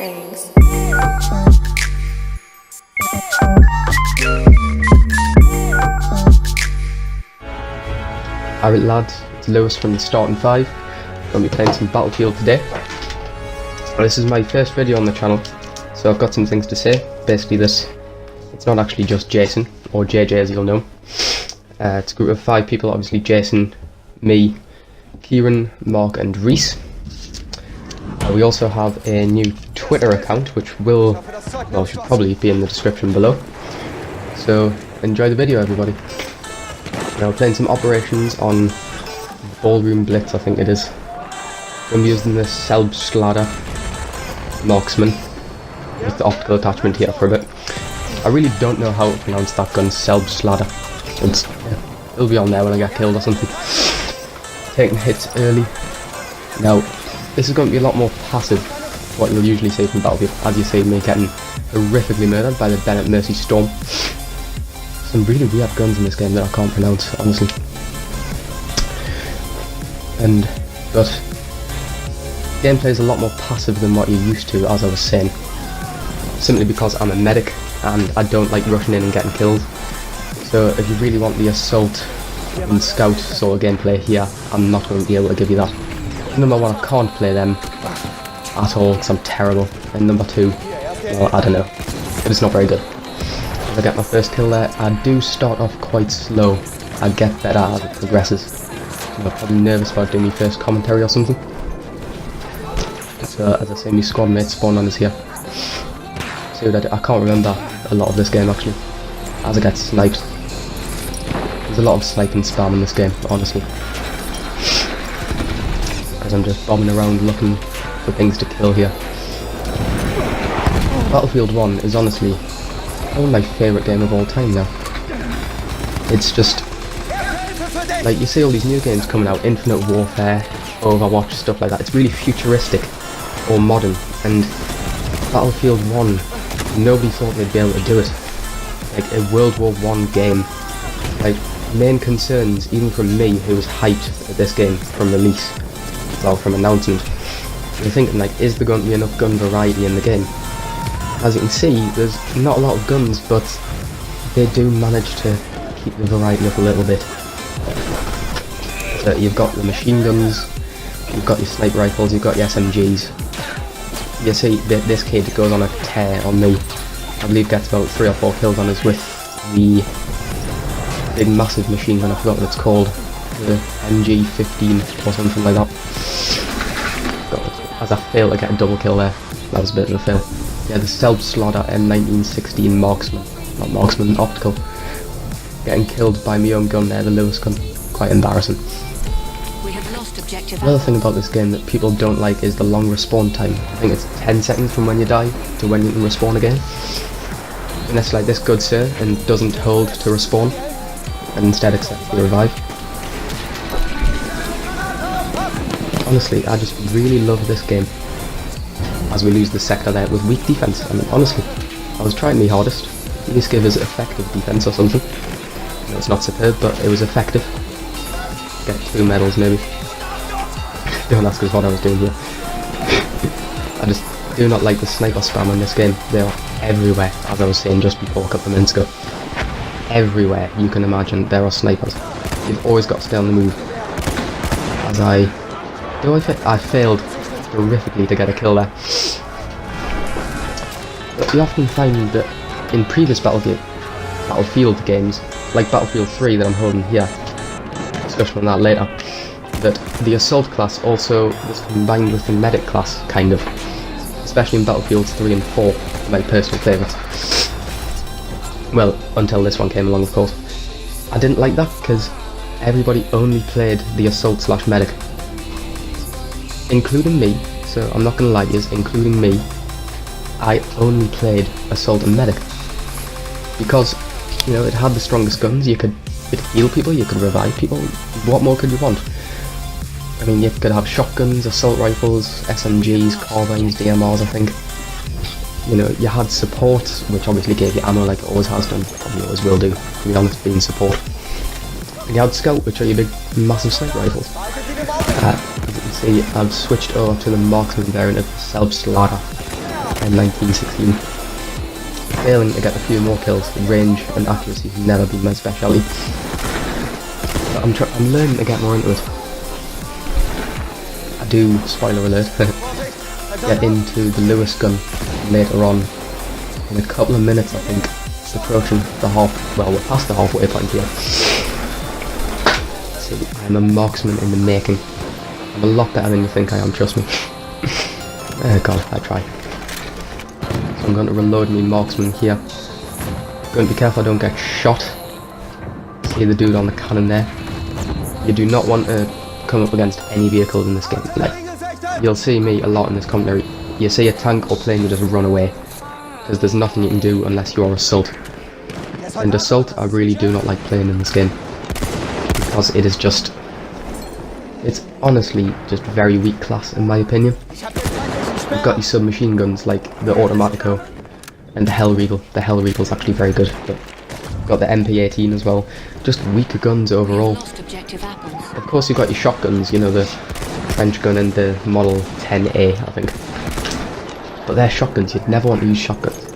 Thanks. Alright lads, it's Lewis from the Starting 5. I'm going to be playing some Battlefield today. This is my first video on the channel, so I've got some things to say. Basically it's not actually just Jason, or JJ as you'll know. It's a group of 5 people, obviously Jason, me, Kieran, Mark and Reese. We also have a new Twitter account which should probably be in the description below. So enjoy the video everybody. Now playing some operations on Ballroom Blitz, I think it is. I'm using the Selbstlader Marksman with the optical attachment here for a bit. I really don't know how to pronounce that gun, Selbstlader. It'll be on there when I get killed or something. Taking hits early. Now, this is going to be a lot more passive to what you'll usually see from Battlefield, as you see me getting horrifically murdered by the Bennett Mercy Storm. Some really weird guns in this game that I can't pronounce, honestly. But gameplay is a lot more passive than what you're used to, as I was saying. Simply because I'm a medic and I don't like rushing in and getting killed. So if you really want the assault and scout sort of gameplay here, I'm not going to be able to give you that. Number 1, I can't play them at all because I'm terrible. And number 2, well, I don't know. It's not very good. If I get my first kill there, I do start off quite slow. I get better as it progresses. I'm probably nervous about doing my first commentary or something. So as I say, my squad mates spawn on us here. See what I do? I can't remember a lot of this game actually, as I get sniped. There's a lot of sniping spam in this game, honestly. As I'm just bombing around looking for things to kill here. Battlefield 1 is honestly probably my favourite game of all time now. It's just, like, you see all these new games coming out, Infinite Warfare, Overwatch, stuff like that. It's really futuristic or modern, and Battlefield 1, nobody thought they'd be able to do it. Like a World War I game. Like, main concerns, even from me, who was hyped at this game from release, well, from announcement, you're thinking like, is there going to be enough gun variety in the game? As you can see, there's not a lot of guns, but they do manage to keep the variety up a little bit. So you've got the machine guns, you've got your sniper rifles, you've got your SMGs. You see, this kid goes on a tear on me. I believe gets about 3 or 4 kills on us with the big massive machine gun, I forgot what it's called. The MG15 or something like that. As I failed to get a double kill there. That was a bit of a fail. Yeah, the Selbstlader M1916 Marksman. Not Marksman, Optical. Getting killed by my own gun there, the Lewis gun. Quite embarrassing. We have lost objective. Another thing about this game that people don't like is the long respawn time. I think it's 10 seconds from when you die to when you can respawn again. Unless like this good sir and doesn't hold to respawn and instead accepts the revive. Honestly, I just really love this game. As we lose the sector there with weak defense. I mean, honestly, I was trying my hardest. At least give us effective defense or something. No, it's not superb, but it was effective. Get 2 medals maybe. Don't ask us what I was doing here. I just do not like the sniper spam in this game. They are everywhere, as I was saying just before a couple of minutes ago. Everywhere you can imagine there are snipers. You've always got to stay on the move. As I failed horrifically to get a kill there. But you often find that in previous Battlefield games, like Battlefield 3 that I'm holding here, discussion on that later, that the assault class also was combined with the medic class, kind of. Especially in Battlefields 3 and 4, my personal favourites. Well, until this one came along, of course. I didn't like that because everybody only played the assault / medic. Including me, so I'm not gonna lie to you, including me, I only played assault and medic. Because, you know, it had the strongest guns, you could heal people, you could revive people, what more could you want? I mean, you could have shotguns, assault rifles, SMGs, carbines, DMRs, I think. You know, you had support, which obviously gave you ammo like it always has done, probably always will do, to be honest, being support. And you had scout, which are your big, massive sniper rifles. As you can see, I've switched over to the marksman variant of Selbstlader. and 1916. Failing to get a few more kills, range and accuracy have never been my speciality. But I'm learning to get more into it. I do, spoiler alert, get into the Lewis gun later on in a couple of minutes, I think. It's approaching the we're past the halfway point here. See, I'm a marksman in the making. I'm a lot better than you think I am, trust me. Oh god, I try. So I'm going to reload me marksman here. Going to be careful I don't get shot. See the dude on the cannon there? You do not want to come up against any vehicles in this game. Like, you'll see me a lot in this commentary. You see a tank or plane, you just run away. Because there's nothing you can do unless you're assault. And assault, I really do not like playing in this game. Because it is just... it's honestly just very weak class in my opinion. You've got your submachine guns like the Automatico and the Hellriegel. The Hellriegel's actually very good, but you've got the MP18 as well. Just weaker guns overall. Of course you've got your shotguns, you know, the French gun and the Model 10A, I think. But they're shotguns, you'd never want to use shotguns.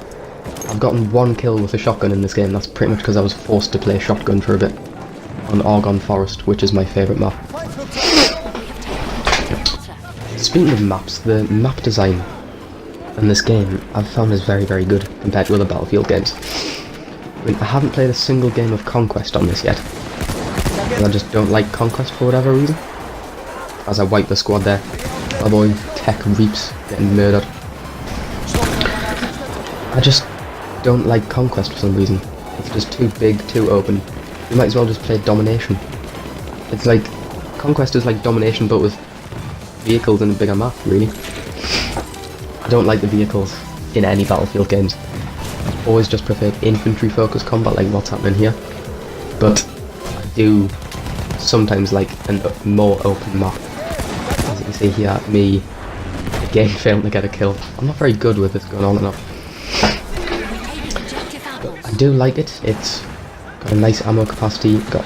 I've gotten one kill with a shotgun in this game, that's pretty much because I was forced to play shotgun for a bit. On Argonne Forest, which is my favourite map. Speaking of maps, the map design in this game I've found is very, very good compared to other Battlefield games. I mean, I haven't played a single game of Conquest on this yet. And I just don't like Conquest for whatever reason. As I wipe the squad there, my boy Tech Reaps getting murdered. I just don't like Conquest for some reason. It's just too big, too open. You might as well just play Domination. It's like, Conquest is like Domination but with vehicles in a bigger map, really. I don't like the vehicles in any Battlefield games. I've always just preferred infantry focused combat like what's happening here. But I do sometimes like a more open map. As you can see here, me again failing to get a kill. I'm not very good with this going on and off. But I do like it. It's got a nice ammo capacity, got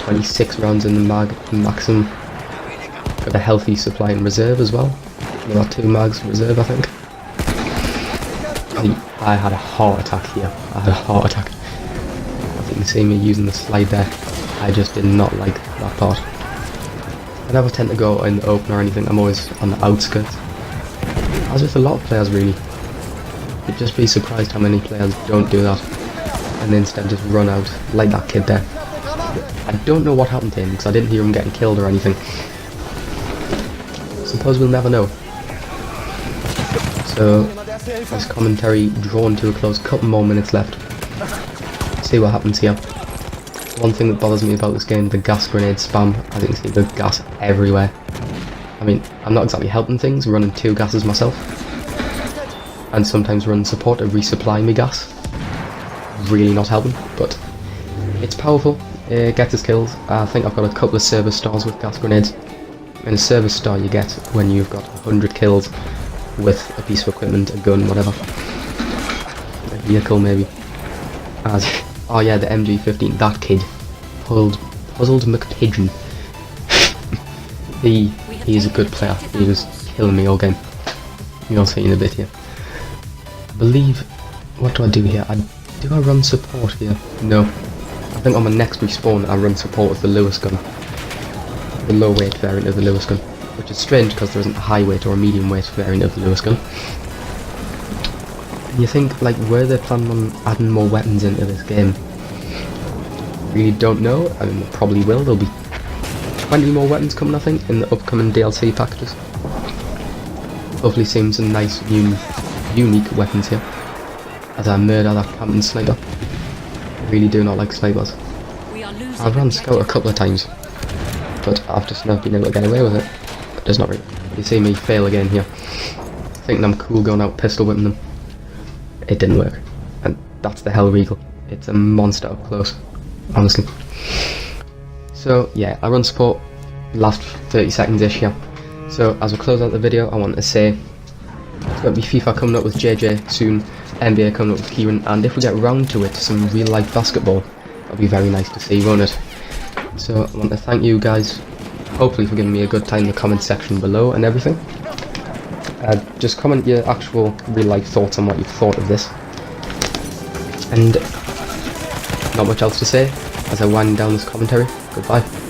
26 rounds in the mag maximum. Got a healthy supply in reserve as well. There are 2 mags in reserve, I think. I had a heart attack here. I had a heart attack. As you can see me using the slide there, I just did not like that part. I never tend to go in the open or anything, I'm always on the outskirts. As with a lot of players really. You'd just be surprised how many players don't do that. And instead just run out, like that kid there. I don't know what happened to him, because I didn't hear him getting killed or anything. Suppose we'll never know. So, this commentary drawn to a close, couple more minutes left. See what happens here. One thing that bothers me about this game, the gas grenade spam. As you can see, the gas everywhere. I mean, I'm not exactly helping things, running 2 gases myself. And sometimes running support to resupply me gas. Really not helping, but it's powerful. It gets us kills. I think I've got a couple of service stars with gas grenades. And a service star you get when you've got 100 kills with a piece of equipment, a gun, whatever. A vehicle maybe. Oh yeah, the MG15, that kid. Puzzled McPigeon. He's a good player. He was killing me all game. You'll see in a bit here. I believe, what do I do here? Do I run support here? No. I think on my next respawn I run support with the Lewis gun. The low weight variant of the Lewis gun, which is strange because there isn't a high weight or a medium weight variant of the Lewis gun. And you think, like, were they planning on adding more weapons into this game? Really don't know. I mean, they probably will. There'll be 20 more weapons coming, I think, in the upcoming DLC packages. Hopefully seeing some nice new unique weapons here. As I murder that camping sniper. I really do not like snipers. I've run scout a couple of times, but I've just not been able to get away with it. But there's not really. You see me fail again here. Thinking I'm cool going out pistol whipping them. It didn't work. And that's the Hellriegel. It's a monster up close, honestly. So yeah, I run support last 30 seconds-ish here. So as we close out the video, I want to say it's going to be FIFA coming up with JJ soon, NBA coming up with Kieran, and if we get round to it, some real life basketball, that'll be very nice to see, won't it? So I want to thank you guys, hopefully for giving me a good time in the comment section below and everything. just comment your actual real life thoughts on what you've thought of this. And not much else to say as I wind down this commentary. Goodbye.